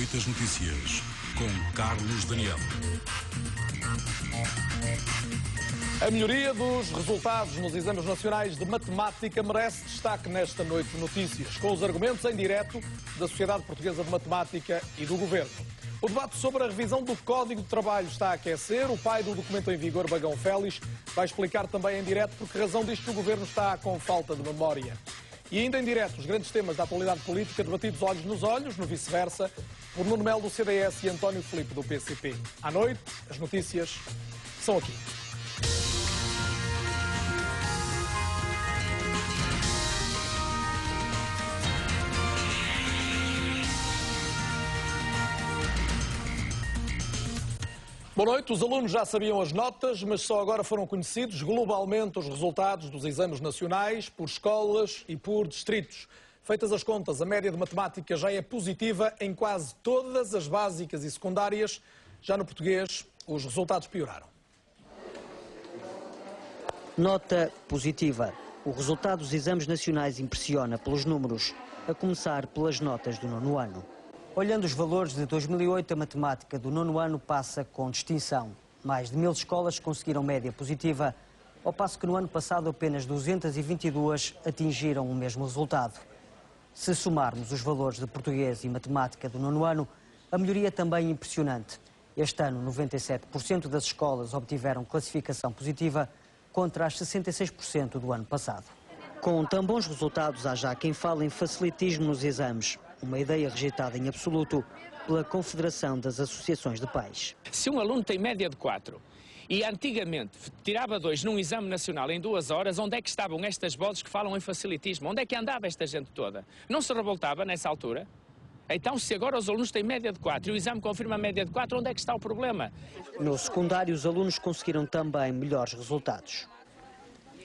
Noite das Notícias, com Carlos Daniel. A melhoria dos resultados nos exames nacionais de matemática merece destaque nesta Noite de Notícias, com os argumentos em direto da Sociedade Portuguesa de Matemática e do Governo. O debate sobre a revisão do Código de Trabalho está a aquecer. O pai do documento em vigor, Bagão Félix, vai explicar também em direto por que razão diz que o Governo está com falta de memória. E ainda em direto, os grandes temas da atualidade política debatidos olhos nos olhos, no vice-versa, por Nuno Melo do CDS e António Filipe do PCP. À noite, as notícias são aqui. Boa noite. Os alunos já sabiam as notas, mas só agora foram conhecidos globalmente os resultados dos exames nacionais, por escolas e por distritos. Feitas as contas, a média de matemática já é positiva em quase todas as básicas e secundárias. Já no português, os resultados pioraram. Nota positiva. O resultado dos exames nacionais impressiona pelos números, a começar pelas notas do nono ano. Olhando os valores de 2008, a matemática do nono ano passa com distinção. Mais de 1000 escolas conseguiram média positiva, ao passo que no ano passado apenas 222 atingiram o mesmo resultado. Se somarmos os valores de português e matemática do nono ano, a melhoria também é impressionante. Este ano, 97% das escolas obtiveram classificação positiva, contra as 66% do ano passado. Com tão bons resultados, há já quem fale em facilitismo nos exames, uma ideia rejeitada em absoluto pela Confederação das Associações de Pais. Se um aluno tem média de 4 e antigamente tirava 2 num exame nacional em 2 horas, onde é que estavam estas vozes que falam em facilitismo? Onde é que andava esta gente toda? Não se revoltava nessa altura? Então, se agora os alunos têm média de 4 e o exame confirma a média de 4, onde é que está o problema? No secundário, os alunos conseguiram também melhores resultados.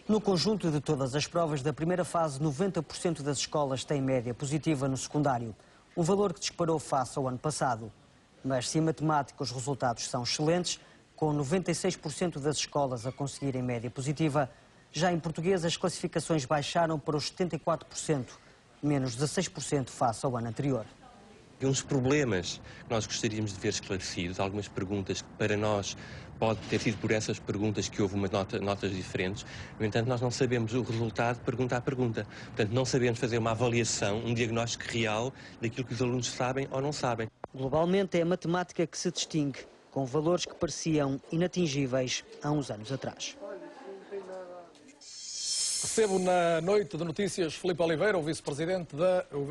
No conjunto de todas as provas da primeira fase, 90% das escolas têm média positiva no secundário, um valor que disparou face ao ano passado. Mas se em matemática os resultados são excelentes, com 96% das escolas a conseguirem média positiva, já em português as classificações baixaram para os 74%, menos 16% face ao ano anterior. Uns problemas que nós gostaríamos de ver esclarecidos, algumas perguntas que para nós pode ter sido por essas perguntas que houve notas diferentes. No entanto, nós não sabemos o resultado pergunta a pergunta. Portanto, não sabemos fazer uma avaliação, um diagnóstico real daquilo que os alunos sabem ou não sabem. Globalmente é a matemática que se distingue, com valores que pareciam inatingíveis há uns anos atrás. Recebo na Noite de Notícias Filipe Oliveira, o vice-presidente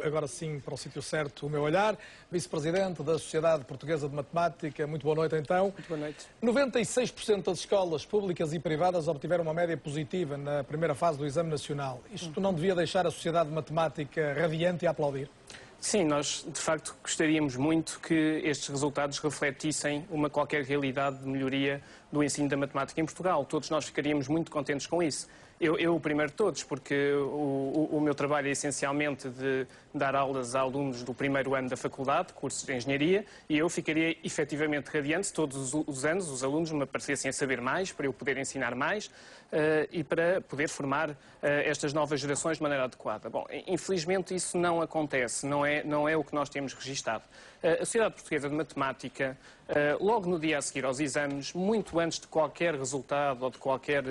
agora sim para o sítio certo, o meu olhar, vice-presidente da Sociedade Portuguesa de Matemática. Muito boa noite então. Muito boa noite. 96% das escolas públicas e privadas obtiveram uma média positiva na primeira fase do Exame Nacional. Isto não devia deixar a Sociedade de Matemática radiante e a aplaudir? Sim, nós de facto gostaríamos muito que estes resultados refletissem uma qualquer realidade de melhoria do ensino da matemática em Portugal. Todos nós ficaríamos muito contentes com isso. Eu o primeiro de todos, porque o meu trabalho é essencialmente de dar aulas a alunos do primeiro ano da faculdade, cursos de engenharia, e eu ficaria efetivamente radiante se todos os anos os alunos me aparecessem a saber mais, para eu poder ensinar mais e para poder formar estas novas gerações de maneira adequada. Bom, infelizmente isso não acontece, não é o que nós temos registado. A Sociedade Portuguesa de Matemática, logo no dia a seguir aos exames, muito antes de qualquer resultado ou de qualquer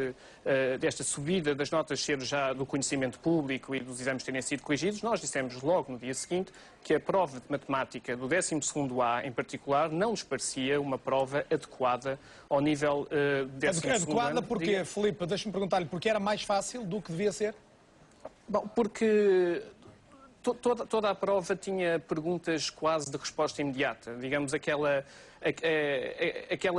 desta subida das notas ser já do conhecimento público e dos exames terem sido corrigidos, nós dissemos logo no dia seguinte que a prova de matemática do 12º A, em particular, não nos parecia uma prova adequada ao nível 12º ano. Adequada porquê, Filipe? Deixa-me perguntar-lhe, porque era mais fácil do que devia ser? Bom, porque toda a prova tinha perguntas quase de resposta imediata. Digamos, aquela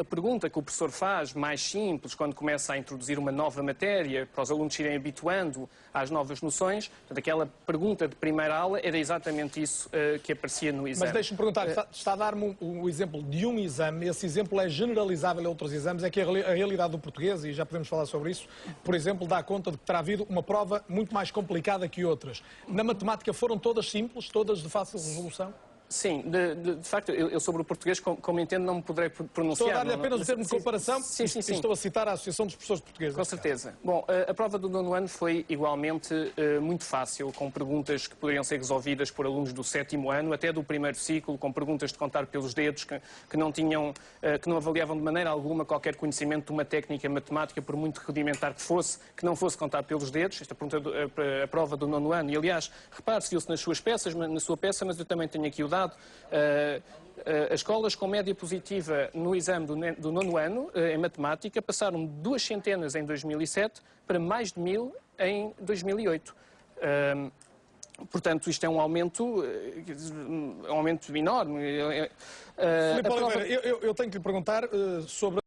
pergunta que o professor faz, mais simples, quando começa a introduzir uma nova matéria, para os alunos se irem habituando às novas noções. Portanto, aquela pergunta de primeira aula era exatamente isso que aparecia no exame. Mas deixe-me perguntar, está a dar-me o exemplo de um exame, esse exemplo é generalizável a outros exames, é que a realidade do português, e já podemos falar sobre isso, por exemplo, dá conta de que terá havido uma prova muito mais complicada que outras. Na matemática foram todas simples, todas de fácil resolução? Sim, de facto, eu sobre o português, como entendo, não me poderei pronunciar. Estou a dar-lhe apenas o termo de comparação. Sim. Estou a citar a Associação dos Professores de Português. Com certeza. Bom, a prova do 9º ano foi igualmente muito fácil, com perguntas que poderiam ser resolvidas por alunos do 7º ano, até do primeiro ciclo, com perguntas de contar pelos dedos, que não avaliavam de maneira alguma qualquer conhecimento de uma técnica matemática, por muito rudimentar que não fosse contar pelos dedos. Esta pergunta, a prova do 9º ano. E, aliás, repare-se isso na sua peça, mas eu também tenho aqui o dado. As escolas com média positiva no exame do 9º ano, em matemática, passaram de 200 em 2007 para mais de 1000 em 2008. Portanto, isto é um aumento enorme. Filipe Oliveira, eu tenho que lhe perguntar sobre